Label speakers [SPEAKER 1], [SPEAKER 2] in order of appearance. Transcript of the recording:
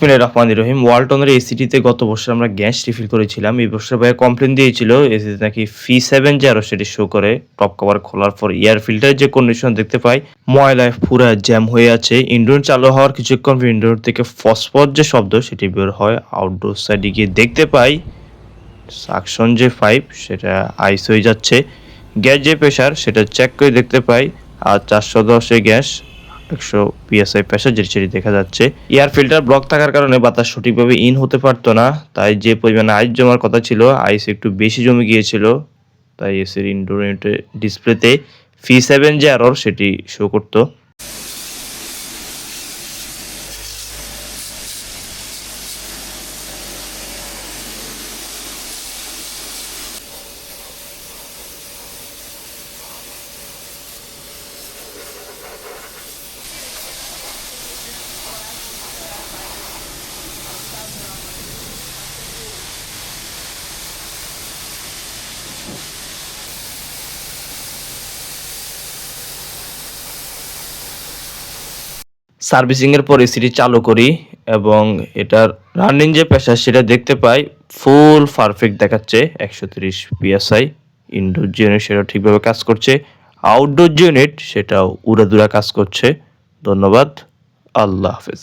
[SPEAKER 1] বিসমিল্লাহির রহমানির রহিম। ওয়ালটনের এসিটিতে গত বছর আমরা গ্যাস রিফিল করেছিলাম। এই বছর ভাইয়া কমপ্লেইন দিয়েছিল এসিতে নাকি ফি7 যে আরো সেটি শো করে। টপ কভার খোলার পর এয়ার ফিল্টারের যে কন্ডিশন দেখতে পাই, ময়লায় পুরা জ্যাম হয়ে আছে। ইনডোর চালু হওয়ার কিছুক্ষণ পর ইনডোর থেকে ফসফর যে শব্দ সেটি বের হয়। আউটডোর সাইডে গিয়ে দেখতে পাই সাকশন যে পাইপ সেটা আইস হয়ে যাচ্ছে। গ্যাস যে প্রেশার সেটা চেক করে দেখতে পাই আর 410 গ্যাস 100 পিএসআই প্রেশার যেটি দেখা যাচ্ছে। এয়ার ফিল্টার ব্লক থাকার কারণে বাতাস সঠিকভাবে ইন হতে পারতো না, তাই যে পরিমাণে আইস জমার কথা ছিল আইস একটু বেশি জমে গিয়েছিল, তাই এসির ইনডোর ইউনিটের ডিসপ্লেতে ফি7 যে এরর সেটি শো করতো। সার্ভিসিং এর পর এসিটি চালু করি এবং এটার রানিং যে প্রেসার সেটা দেখতে পাই ফুল পারফেক্ট দেখাচ্ছে 130 পিএসআই। ইনডোর যে ইউনিট সেটা ঠিকভাবে কাজ করছে, আউটডোর যে ইউনিট সেটাও উড়াদুরা কাজ করছে। ধন্যবাদ, আল্লাহ হাফেজ।